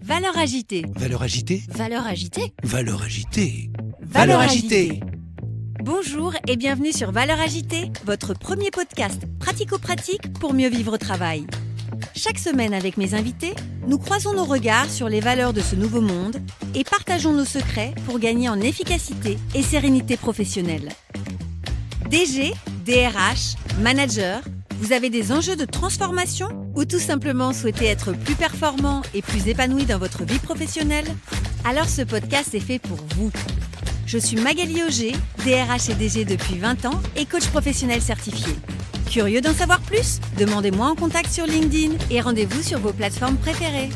Valeurs agitées. Valeurs agitées. Valeurs agitées. Valeurs agitées. Valeurs agitées. Bonjour et bienvenue sur Valeurs agitées, votre premier podcast pratico-pratique pour mieux vivre au travail. Chaque semaine avec mes invités, nous croisons nos regards sur les valeurs de ce nouveau monde et partageons nos secrets pour gagner en efficacité et sérénité professionnelle. DG, DRH, manager, vous avez des enjeux de transformation ou tout simplement souhaitez être plus performant et plus épanoui dans votre vie professionnelle? Alors ce podcast est fait pour vous. Je suis Magali Auger, DRH et DG depuis 20 ans et coach professionnel certifié. Curieux d'en savoir plus? Demandez-moi en contact sur LinkedIn et rendez-vous sur vos plateformes préférées.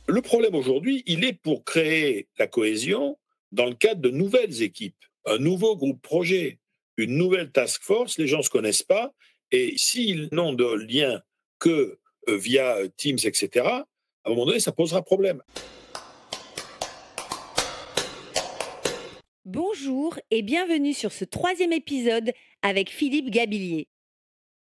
Le problème aujourd'hui, il est pour créer la cohésion dans le cadre de nouvelles équipes, un nouveau groupe projet, une nouvelle task force, les gens ne se connaissent pas, et s'ils n'ont de lien que via Teams, etc., à un moment donné, ça posera problème. Bonjour et bienvenue sur ce 3e épisode avec Philippe Gabillier.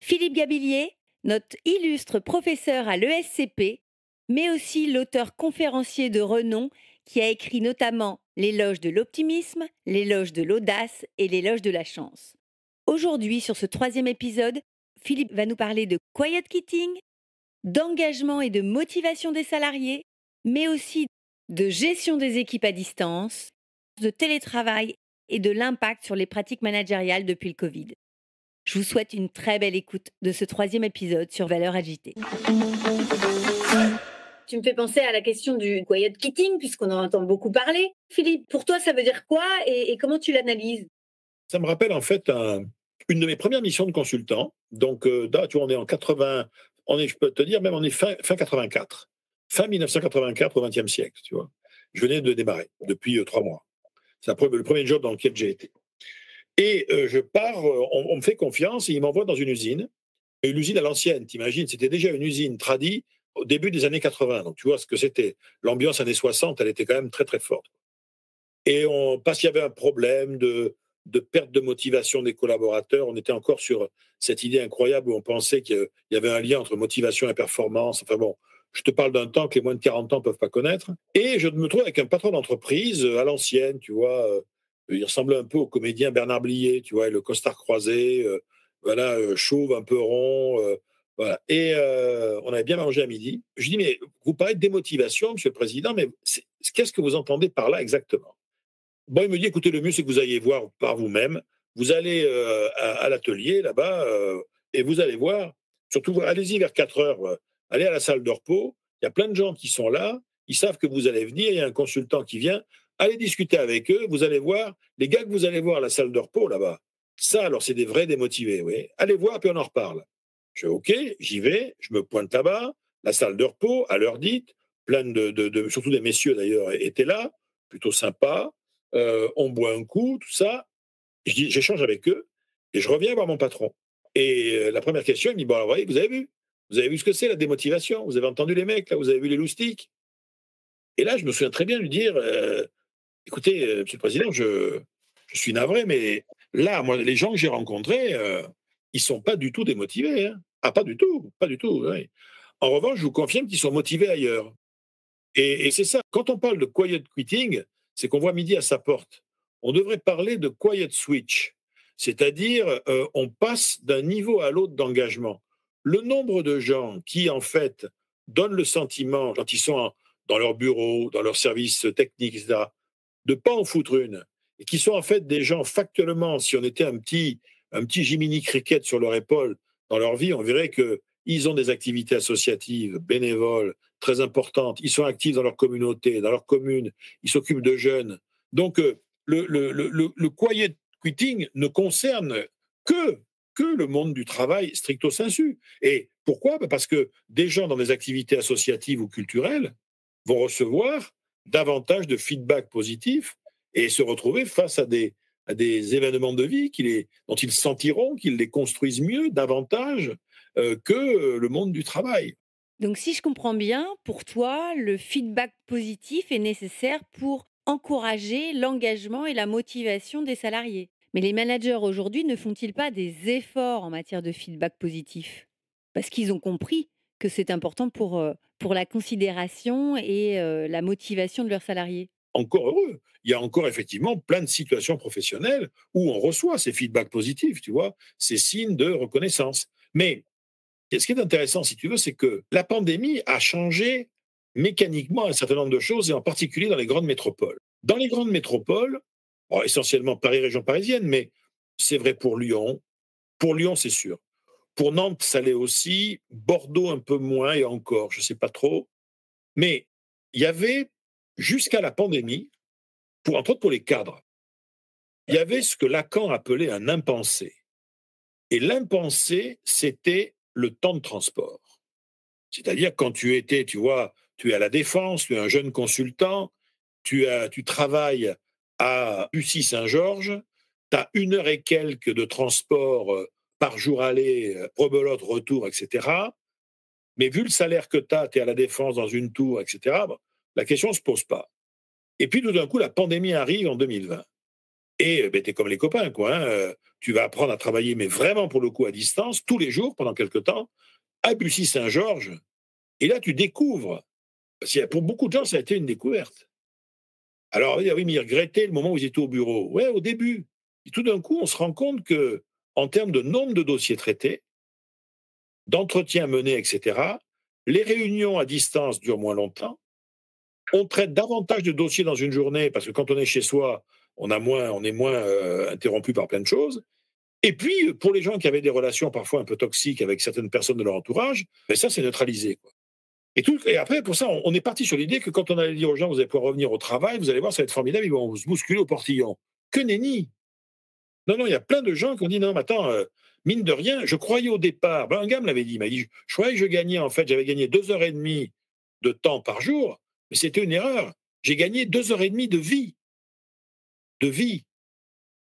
Philippe Gabillier, notre illustre professeur à l'ESCP, mais aussi l'auteur conférencier de renom qui a écrit notamment L'éloge de l'optimisme, l'éloge de l'audace et l'éloge de la chance. Aujourd'hui, sur ce 3e épisode, Philippe va nous parler de quiet quitting, d'engagement et de motivation des salariés, mais aussi de gestion des équipes à distance, de télétravail et de l'impact sur les pratiques managériales depuis le Covid. Je vous souhaite une très belle écoute de ce 3e épisode sur Valeurs agitées. Tu me fais penser à la question du quiet quitting, puisqu'on en entend beaucoup parler. Philippe, pour toi, ça veut dire quoi et comment tu l'analyses? Ça me rappelle en fait une de mes premières missions de consultant. Donc là, tu vois, on est en 80, je peux te dire même on est fin 84, fin 1984 au XXe siècle, tu vois. Je venais de démarrer depuis 3 mois. C'est le premier job dans lequel j'ai été. Et je pars, on me fait confiance et il m'envoie dans une usine à l'ancienne, t'imagines, c'était déjà une usine tradie au début des années 80. Donc tu vois ce que c'était. L'ambiance années 60, elle était quand même très très forte. Et parce qu'il y avait un problème de perte de motivation des collaborateurs, on était encore sur cette idée incroyable où on pensait qu'il y avait un lien entre motivation et performance. Enfin bon, je te parle d'un temps que les moins de 40 ans ne peuvent pas connaître. Et je me trouve avec un patron d'entreprise à l'ancienne, tu vois. Il ressemblait un peu au comédien Bernard Blier, tu vois, le costard croisé, chauve, un peu rond. Voilà. Et on avait bien mangé à midi. Je dis, mais vous parlez de démotivation, monsieur le président, mais qu'est-ce que vous entendez par là exactement? Bon, il me dit, écoutez, le mieux, c'est que vous alliez voir par vous-même. Vous allez à l'atelier, là-bas, et vous allez voir. Surtout, allez-y vers 4 heures. Allez à la salle de repos. Il y a plein de gens qui sont là. Ils savent que vous allez venir. Il y a un consultant qui vient. Allez discuter avec eux. Vous allez voir. Les gars que vous allez voir à la salle de repos, là-bas, ça, alors, c'est des vrais démotivés, oui. Allez voir, puis on en reparle. Je dis, OK, j'y vais. Je me pointe là-bas. La salle de repos, à l'heure dite. Plein surtout des messieurs, d'ailleurs, étaient là. Plutôt sympa. On boit un coup, tout ça. J'échange avec eux et je reviens voir mon patron. Et la première question, il me dit, bon, alors, voyez, vous avez vu? Vous avez vu ce que c'est, la démotivation? Vous avez entendu les mecs, là? Vous avez vu les loustiques? Et là, je me souviens très bien de lui dire, écoutez, monsieur le président, je suis navré, mais là, moi, les gens que j'ai rencontrés, ils sont pas du tout démotivés. Hein. Ah, pas du tout, pas du tout. Oui. En revanche, je vous confirme qu'ils sont motivés ailleurs. Et c'est ça. Quand on parle de quiet quitting, c'est qu'on voit midi à sa porte. On devrait parler de quiet switch, c'est-à-dire on passe d'un niveau à l'autre d'engagement. Le nombre de gens qui, en fait, donnent le sentiment, quand ils sont dans leur bureau, dans leur service technique, etc., de ne pas en foutre une, et qui sont en fait des gens, factuellement, si on était un petit Jiminy Cricket sur leur épaule dans leur vie, on verrait qu'ils ont des activités associatives, bénévoles, très importantes. Ils sont actifs dans leur communauté, dans leur commune. Ils s'occupent de jeunes. Donc, le quiet quitting ne concerne que, le monde du travail stricto sensu. Et pourquoi? Parce que des gens dans des activités associatives ou culturelles vont recevoir davantage de feedback positif et se retrouver face à des événements de vie dont ils sentiront qu'ils les construisent mieux, davantage que le monde du travail. Donc si je comprends bien, pour toi, le feedback positif est nécessaire pour encourager l'engagement et la motivation des salariés. Mais les managers aujourd'hui ne font-ils pas des efforts en matière de feedback positif? Parce qu'ils ont compris que c'est important pour la considération et la motivation de leurs salariés. Encore heureux. Il y a encore effectivement plein de situations professionnelles où on reçoit ces feedbacks positifs, tu vois, ces signes de reconnaissance. Mais ce qui est intéressant, si tu veux, c'est que la pandémie a changé mécaniquement un certain nombre de choses, et en particulier dans les grandes métropoles. Dans les grandes métropoles, bon, essentiellement Paris, région parisienne, mais c'est vrai pour Lyon. Pour Lyon, c'est sûr. Pour Nantes, ça l'est aussi. Bordeaux, un peu moins, et encore, je ne sais pas trop. Mais il y avait, jusqu'à la pandémie, entre autres pour les cadres, il y avait ce que Lacan appelait un impensé. Et l'impensé, c'était le temps de transport. C'est-à-dire quand tu étais, tu vois, tu es à la Défense, tu es un jeune consultant, tu travailles à Bussy-Saint-Georges, tu as 1 heure et quelques de transport par jour aller, rebelote, retour, etc. Mais vu le salaire que tu as à la Défense dans une tour, etc., bon, la question ne se pose pas. Et puis tout d'un coup, la pandémie arrive en 2020. Et ben, tu es comme les copains, quoi. Tu vas apprendre à travailler, mais vraiment pour le coup à distance, tous les jours, pendant quelque temps, à Bussy-Saint-Georges. Et là, tu découvres. Parce que pour beaucoup de gens, ça a été une découverte. Alors, oui, mais ils regrettaient le moment où ils étaient au bureau. Ouais, au début. Et tout d'un coup, on se rend compte que, en termes de nombre de dossiers traités, d'entretiens menés, etc., les réunions à distance durent moins longtemps. On traite davantage de dossiers dans une journée parce que quand on est chez soi, on est moins interrompu par plein de choses. Et puis, pour les gens qui avaient des relations parfois un peu toxiques avec certaines personnes de leur entourage, ben ça, c'est neutralisé, quoi. Et après, pour ça, on est parti sur l'idée que quand on allait dire aux gens, vous allez pouvoir revenir au travail, vous allez voir, ça va être formidable, ils vont se bousculer au portillon. Que nenni! Non, non, il y a plein de gens qui ont dit, non, mais attends, mine de rien, je croyais au départ, ben, un gars me l'avait dit, il m'a dit, je croyais que je gagnais, en fait, j'avais gagné 2 heures et demie de temps par jour, mais c'était une erreur. J'ai gagné 2 heures et demie de vie. De vie.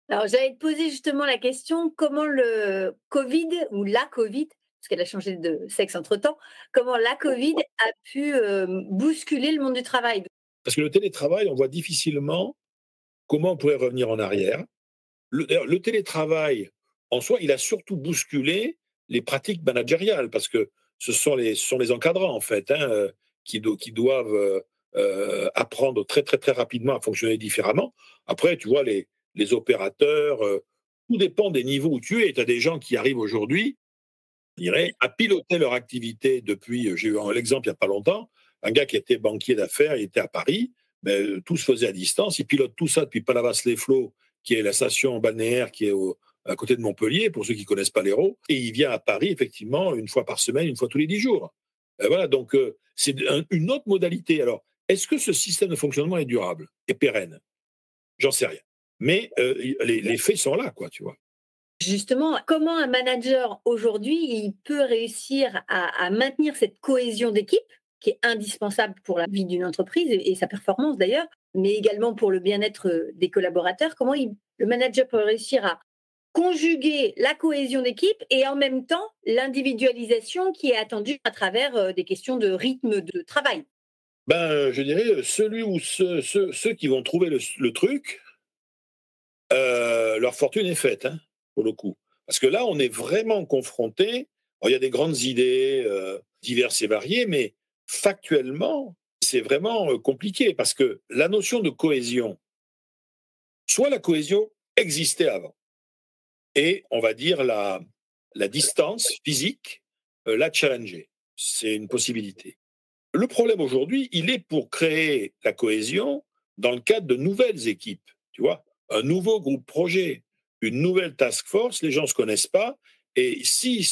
Alors, j'allais te poser justement la question, comment le Covid ou la Covid, parce qu'elle a changé de sexe entre-temps, comment la Covid a pu bousculer le monde du travail? Parce que le télétravail, on voit difficilement comment on pourrait revenir en arrière. D'ailleurs, le télétravail, en soi, il a surtout bousculé les pratiques managériales, parce que ce sont les encadrants, en fait, hein, qui doivent apprendre très, très, très rapidement à fonctionner différemment. Après, tu vois, les opérateurs, tout dépend des niveaux où tu es. Tu as des gens qui arrivent aujourd'hui, je dirais, à piloter leur activité depuis, j'ai eu l'exemple il n'y a pas longtemps, un gars qui était banquier d'affaires, il était à Paris, mais tout se faisait à distance, il pilote tout ça depuis Palavas-les-Flots, qui est la station balnéaire qui est à côté de Montpellier, pour ceux qui ne connaissent pas l'Hérault, et il vient à Paris, effectivement, 1 fois par semaine, 1 fois tous les 10 jours. Voilà, donc c'est une autre modalité. Alors, est-ce que ce système de fonctionnement est durable et pérenne? J'en sais rien. Mais les faits sont là, quoi, tu vois. Justement, comment un manager aujourd'hui, il peut réussir à maintenir cette cohésion d'équipe qui est indispensable pour la vie d'une entreprise et sa performance d'ailleurs, mais également pour le bien-être des collaborateurs. Comment le manager peut réussir à conjuguer la cohésion d'équipe et en même temps l'individualisation qui est attendue à travers des questions de rythme de travail? Ben, je dirais, celui ou ceux qui vont trouver le truc, leur fortune est faite, hein, pour le coup. Parce que là, on est vraiment confronté. Il y a des grandes idées diverses et variées, mais factuellement, c'est vraiment compliqué parce que la notion de cohésion, soit la cohésion existait avant, et on va dire la distance physique l'a challenger. C'est une possibilité. Le problème aujourd'hui, il est pour créer la cohésion dans le cadre de nouvelles équipes, tu vois, un nouveau groupe projet, une nouvelle task force, les gens ne se connaissent pas, et si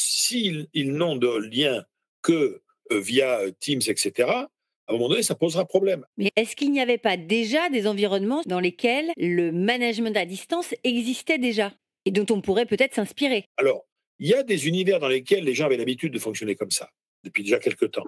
ils n'ont de lien que via Teams, etc., à un moment donné, ça posera problème. Mais est-ce qu'il n'y avait pas déjà des environnements dans lesquels le management à distance existait déjà et dont on pourrait peut-être s'inspirer? Alors, il y a des univers dans lesquels les gens avaient l'habitude de fonctionner comme ça, depuis déjà quelques temps.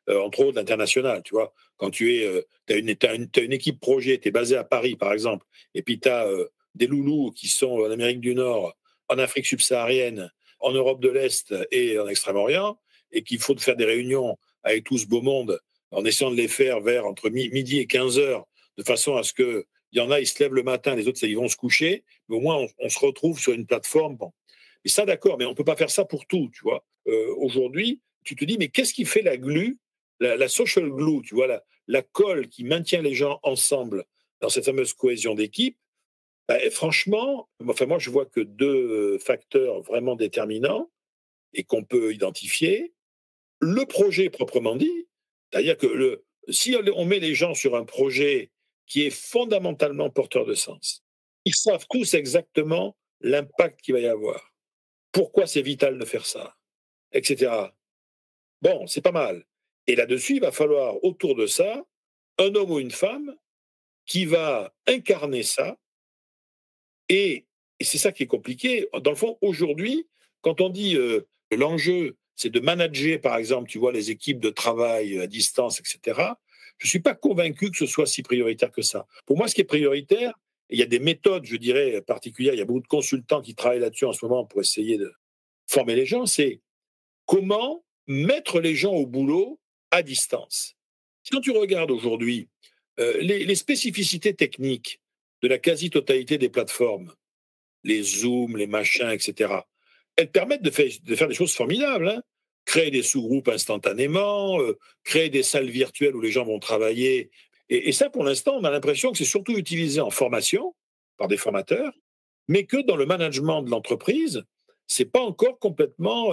Entre autres l'international, tu vois. Quand t'as une équipe projet, tu es basé à Paris, par exemple, et puis tu as des loulous qui sont en Amérique du Nord, en Afrique subsaharienne, en Europe de l'Est et en Extrême-Orient, et qu'il faut faire des réunions avec tout ce beau monde, en essayant de les faire vers entre midi et 15 heures, de façon à ce qu'il y en a, ils se lèvent le matin, les autres, ils vont se coucher, mais au moins, on se retrouve sur une plateforme. Bon. Et ça, d'accord, mais on ne peut pas faire ça pour tout, tu vois. Aujourd'hui, tu te dis, mais qu'est-ce qui fait la glue, la social glue, tu vois, la colle qui maintient les gens ensemble dans cette fameuse cohésion d'équipe? Franchement, moi, je vois que 2 facteurs vraiment déterminants et qu'on peut identifier. Le projet proprement dit, c'est-à-dire que si on met les gens sur un projet qui est fondamentalement porteur de sens, ils savent tous exactement l'impact qu'il va y avoir, pourquoi c'est vital de faire ça, etc. Bon, c'est pas mal. Et là-dessus, il va falloir, autour de ça, un homme ou une femme qui va incarner ça. Et c'est ça qui est compliqué. Dans le fond, aujourd'hui, quand on dit l'enjeu, c'est de manager, par exemple, tu vois, les équipes de travail à distance, etc., je ne suis pas convaincu que ce soit si prioritaire que ça. Pour moi, ce qui est prioritaire, et il y a des méthodes, je dirais, particulières, il y a beaucoup de consultants qui travaillent là-dessus en ce moment pour essayer de former les gens, c'est comment mettre les gens au boulot à distance. Quand tu regardes aujourd'hui les spécificités techniques de la quasi-totalité des plateformes, les Zoom, les machins, etc., elles permettent de faire des choses formidables. Hein. Créer des sous-groupes instantanément, créer des salles virtuelles où les gens vont travailler. Et ça, pour l'instant, on a l'impression que c'est surtout utilisé en formation, par des formateurs, mais que dans le management de l'entreprise, c'est pas encore complètement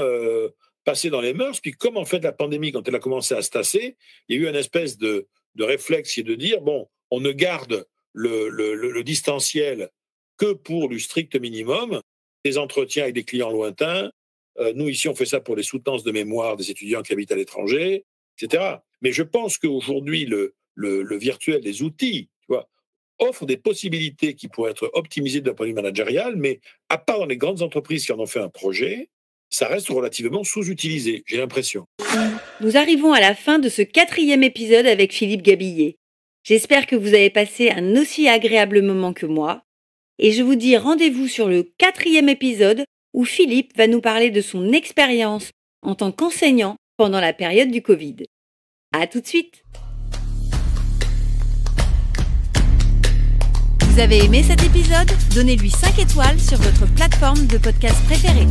passé dans les mœurs. Puis comme en fait la pandémie, quand elle a commencé à se tasser, il y a eu une espèce de réflexe qui est de dire, bon, on ne garde le distanciel que pour le strict minimum, des entretiens avec des clients lointains. Nous, ici, on fait ça pour les soutenances de mémoire des étudiants qui habitent à l'étranger, etc. Mais je pense qu'aujourd'hui, le virtuel, les outils, tu vois, offrent des possibilités qui pourraient être optimisées d'un point de vue managérial, mais à part dans les grandes entreprises qui en ont fait un projet, ça reste relativement sous-utilisé, j'ai l'impression. Nous arrivons à la fin de ce 4e épisode avec Philippe Gabillet. J'espère que vous avez passé un aussi agréable moment que moi. Et je vous dis rendez-vous sur le 4e épisode où Philippe va nous parler de son expérience en tant qu'enseignant pendant la période du Covid. À tout de suite! Vous avez aimé cet épisode? Donnez-lui 5 étoiles sur votre plateforme de podcast préférée.